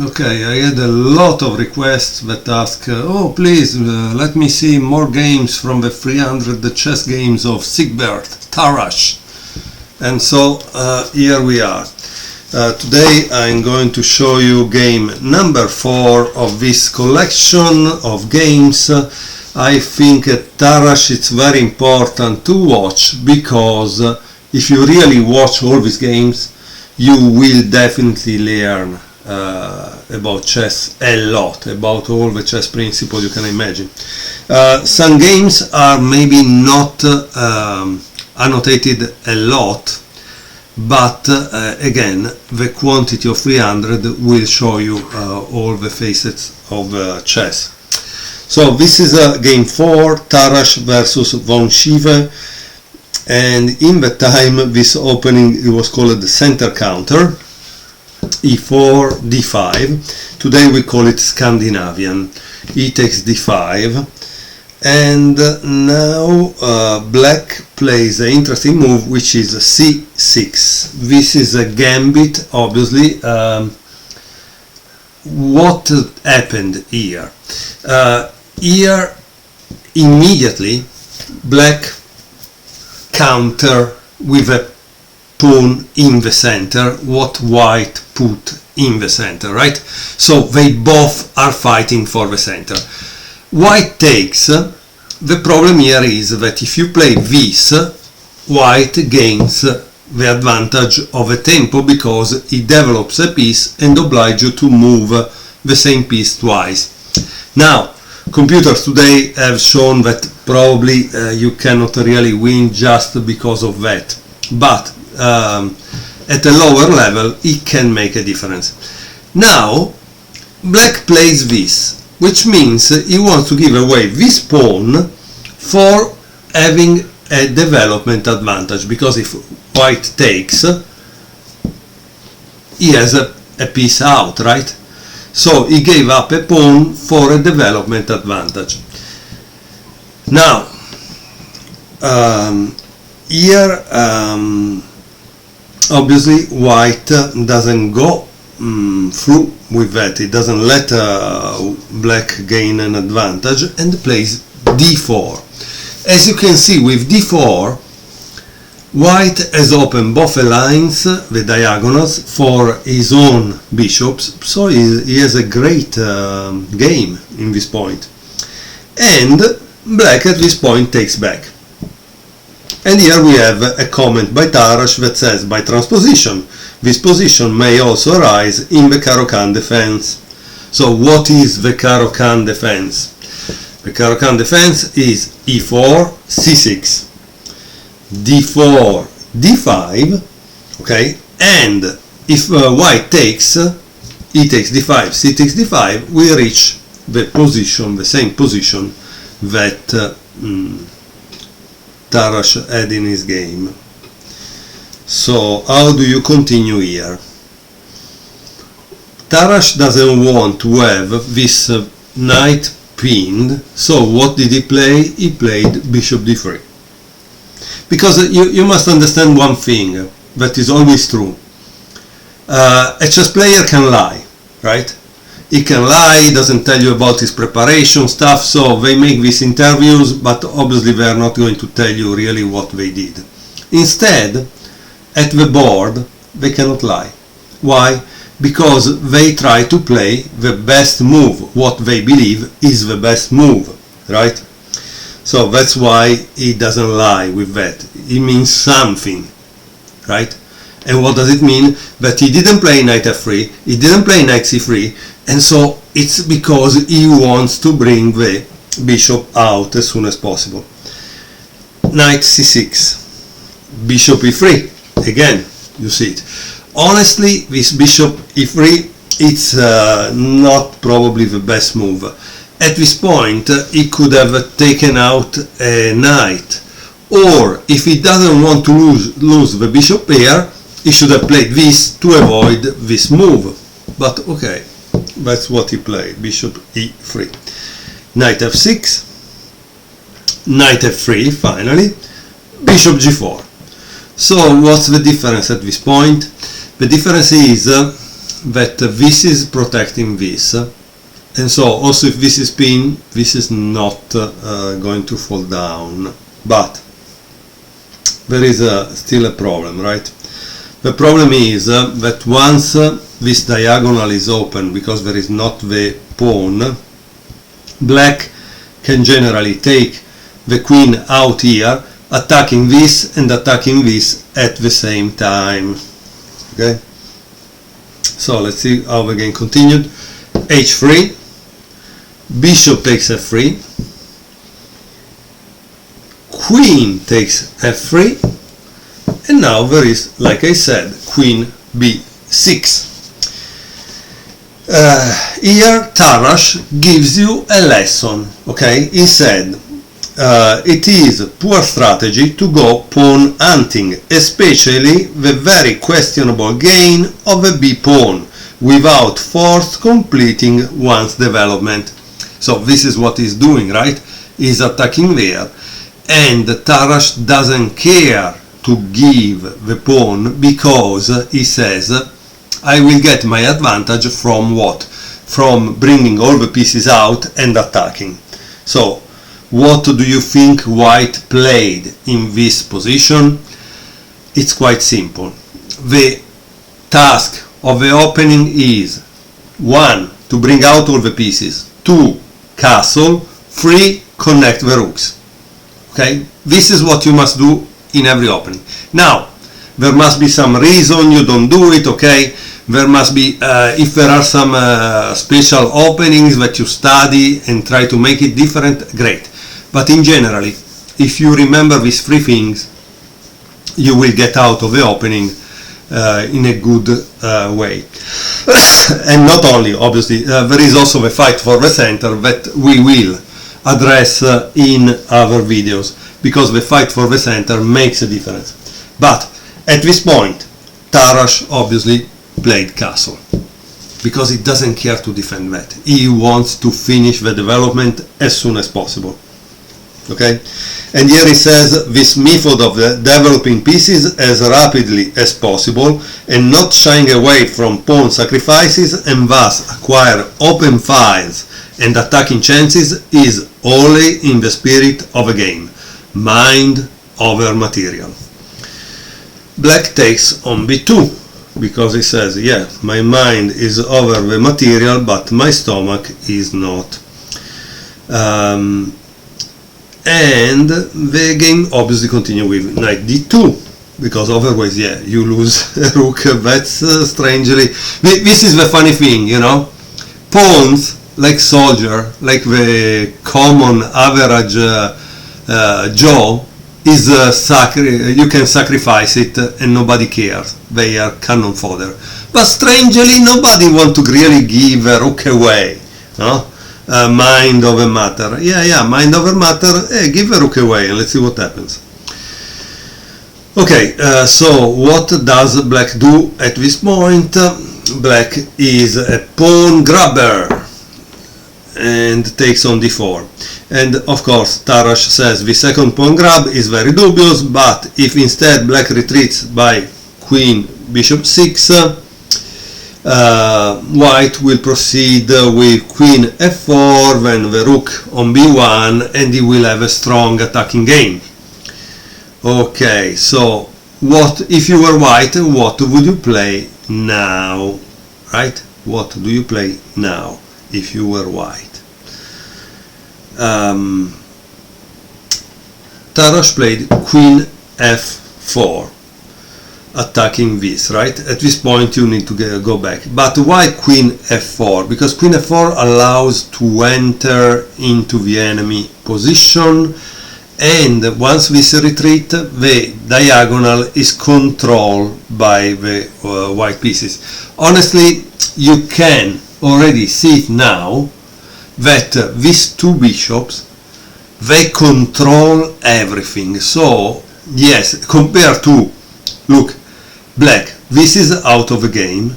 Okay, I had a lot of requests that ask, oh please, let me see more games from the 300 chess games of Siegbert Tarrasch. And so here we are. Today I'm going to show you game number 4 of this collection of games. I think at Tarrasch it's very important to watch, because if you really watch all these games, you will definitely learn about chess a lot, about all the chess principles you can imagine. Some games are maybe not annotated a lot, but again, the quantity of 300 will show you all the facets of chess. So this is game 4, Tarrasch versus von Schiewe, and in the time this opening it was called the center counter, e4, d5. Today we call it Scandinavian. E takes d5, and now black plays an interesting move, which is c6. This is a gambit, obviously. What happened here? Here immediately black counter with a pawn in the center what white put in the center, right? So they both are fighting for the center. White takes. The problem here is that if you play this, white gains the advantage of a tempo, because it develops a piece and obliges you to move the same piece twice. Now, computers today have shown that probably you cannot really win just because of that, but at a lower level it can make a difference. Now black plays this, which means he wants to give away this pawn for having a development advantage, because if white takes, he has a piece out, right? So he gave up a pawn for a development advantage. Now here obviously white doesn't go through with that. It doesn't let black gain an advantage and plays d4. As you can see, with d4 white has opened both the lines, the diagonals, for his own bishops, so he has a great game in this point. And black at this point takes back. And here we have a comment by Tarrasch that says, by transposition, this position may also arise in the Caro-Kann defense. So what is the Caro-Kann defense? The Caro-Kann defense is e4, c6, d4, d5, okay, and if white takes, e takes d5, c takes d5, we reach the position, the same position that Tarrasch had in his game. So how do you continue here? Tarrasch doesn't want to have this knight pinned, so what did he play? He played bishop d3. Because you must understand one thing that is always true. A chess player can lie, right? He can lie, he doesn't tell you about his preparation stuff, so they make these interviews, but obviously they are not going to tell you really what they did. Instead, at the board, they cannot lie. Why? Because they try to play the best move, what they believe is the best move, right? So that's why he doesn't lie with that. It means something, right? And what does it mean? That he didn't play knight f3, he didn't play knight c3, and so it's because he wants to bring the bishop out as soon as possible. Knight c6, bishop e3, again, you see it. Honestly, this bishop e3, it's not probably the best move. At this point, he could have taken out a knight, or if he doesn't want to lose the bishop pair, he should have played this to avoid this move. But okay, that's what he played, bishop e3. Knight f6, knight f3 finally, bishop g4. So what's the difference at this point? The difference is that this is protecting this, and so also if this is pinned, this is not going to fall down, but there is still a problem, right? The problem is that once this diagonal is open, because there is not the pawn, black can generally take the queen out here, attacking this and attacking this at the same time. Okay, so let's see how the game continued. h3, bishop takes f3, queen takes f3, and now there is, like I said, queen b6. Here Tarrasch gives you a lesson. Okay, he said it is poor strategy to go pawn hunting, especially the very questionable gain of a b pawn without first completing one's development. So this is what he's doing, right? He's attacking there, and Tarrasch doesn't care to give the pawn because he says, I will get my advantage from what? From bringing all the pieces out and attacking. So what do you think white played in this position? It's quite simple. The task of the opening is 1. To bring out all the pieces, 2. Castle, 3. Connect the rooks. Okay, this is what you must do in every opening. Now, there must be some reason you don't do it, okay? There must be, if there are some special openings that you study and try to make it different, great. But in general, if you remember these 3 things, you will get out of the opening in a good way. And not only, obviously, there is also the fight for the center that we will address in other videos, because the fight for the center makes a difference. But at this point, Tarrasch obviously played castle, because he doesn't care to defend that. He wants to finish the development as soon as possible. Okay, and here he says this method of developing pieces as rapidly as possible and not shying away from pawn sacrifices and thus acquire open files and attacking chances is only in the spirit of a game, mind over material. Black takes on b2 because he says, yeah, my mind is over the material but my stomach is not. And the game obviously continues with knight d2, because otherwise, yeah, you lose a rook. That's strangely... This is the funny thing, you know. Pawns, like soldier, like the common average Joe, is you can sacrifice it and nobody cares. They are cannon fodder. But strangely, nobody wants to really give a rook away, no? Mind over matter. Yeah, mind over matter. Hey, give a rook away and let's see what happens. Okay, so what does black do at this point? Black is a pawn grabber and takes on d4. And of course, Tarrasch says the second pawn grab is very dubious, but if instead black retreats by queen bishop 6, white will proceed with queen f4, then the rook on b1, and he will have a strong attacking game. Okay, so what if you were white, what would you play now? Right? What do you play now if you were white? Tarrasch played queen f4, attacking this, right? At this point you need to go back. But why queen f4? Because queen f4 allows to enter into the enemy position, and once this retreat, the diagonal is controlled by the white pieces. Honestly, you can already see it now that these two bishops, they control everything. So yes, compared to, look, black, this is out of the game,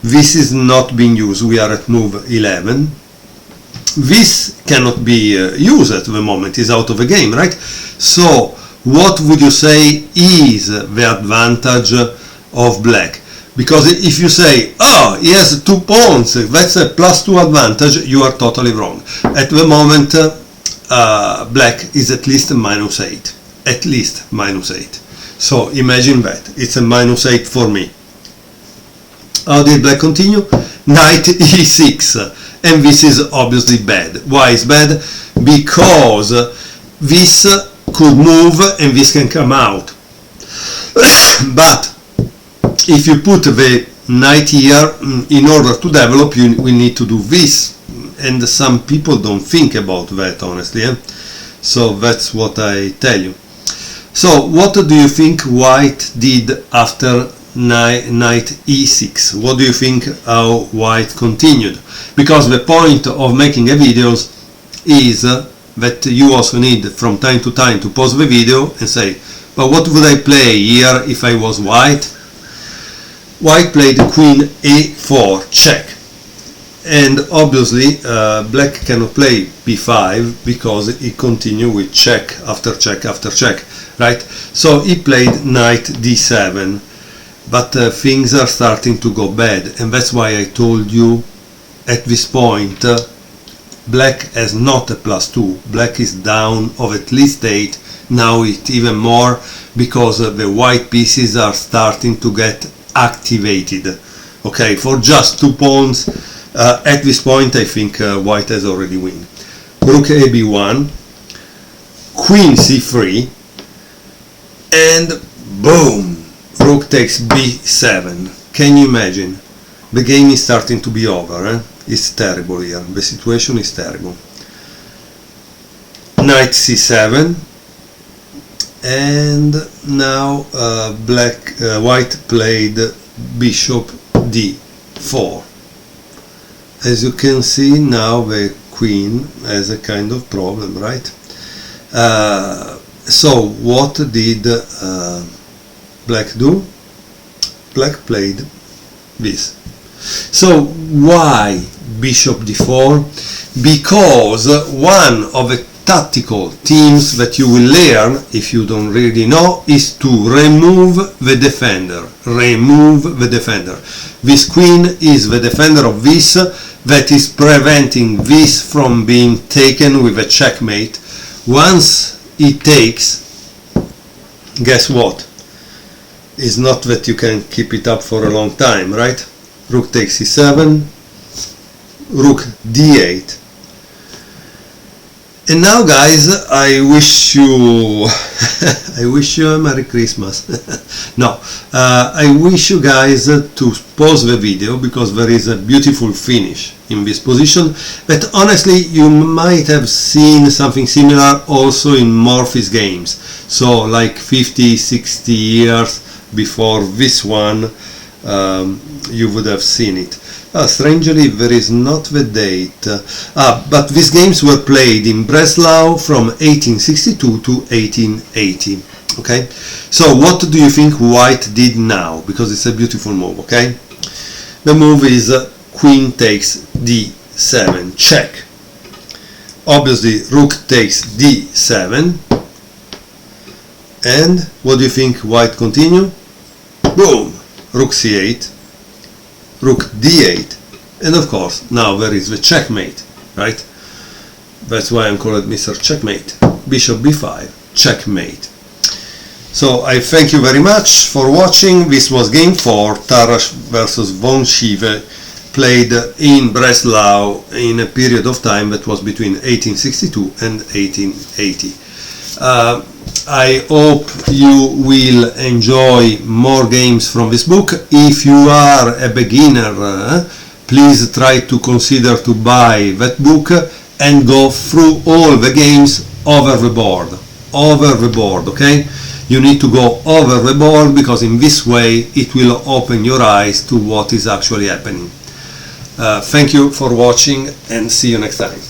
this is not being used, we are at move 11, this cannot be used at the moment, is out of the game, right? So what would you say is the advantage of black? Because if you say, oh, he has 2 pawns, that's a +2 advantage, you are totally wrong. At the moment, black is at least -8. At least -8. So imagine that. It's a -8 for me. How did black continue? Knight e6. And this is obviously bad. Why is bad? Because this could move and this can come out. But if you put the knight here, in order to develop, we need to do this. And some people don't think about that, honestly. So that's what I tell you. So what do you think white did after knight e6? What do you think how white continued? Because the point of making a videos is that you also need from time to time to pause the video and say, but what would I play here if I was white? White played queen a4, check. And obviously black cannot play b5 because he continued with check after check after check, right? So he played knight d7, but things are starting to go bad, and that's why I told you at this point black has not a +2, black is down of at least 8, now it's even more because the white pieces are starting to get activated. Okay, for just 2 pawns. At this point I think white has already won. Rook a b1, queen c3, and boom, rook takes b7. Can you imagine? The game is starting to be over. It's terrible here, the situation is terrible. Knight c7, and now white played bishop d4. As you can see, now the queen has a kind of problem, right? So what did black do? Black played this. So why bishop d4? Because one of the tactical themes that you will learn, if you don't really know, is to remove the defender. Remove the defender. This queen is the defender of this, that is preventing this from being taken with a checkmate. Once it takes, guess what? It's not that you can keep it up for a long time, right? Rook takes e7, rook d8. And now, guys, I wish you I wish you a Merry Christmas. No, I wish you guys to pause the video because there is a beautiful finish in this position, but honestly you might have seen something similar also in Morphy's games, so like 50-60 years before this one you would have seen it. Strangely, there is not the date, but these games were played in Breslau from 1862 to 1880. Okay, so what do you think white did now? Because it's a beautiful move. Okay, the move is queen takes d7, check. Obviously, rook takes d7, and what do you think white continue? Boom, rook c8. Rook d8, and of course now there is the checkmate, right? That's why I'm called Mr. Checkmate. Bishop b5, checkmate. So I thank you very much for watching. This was game 4, Tarrasch versus von Schiewe, played in Breslau in a period of time that was between 1862 and 1880. I hope you will enjoy more games from this book. If you are a beginner, please try to consider to buy that book and go through all the games over the board. Over the board, okay? You need to go over the board because in this way it will open your eyes to what is actually happening. Thank you for watching and see you next time.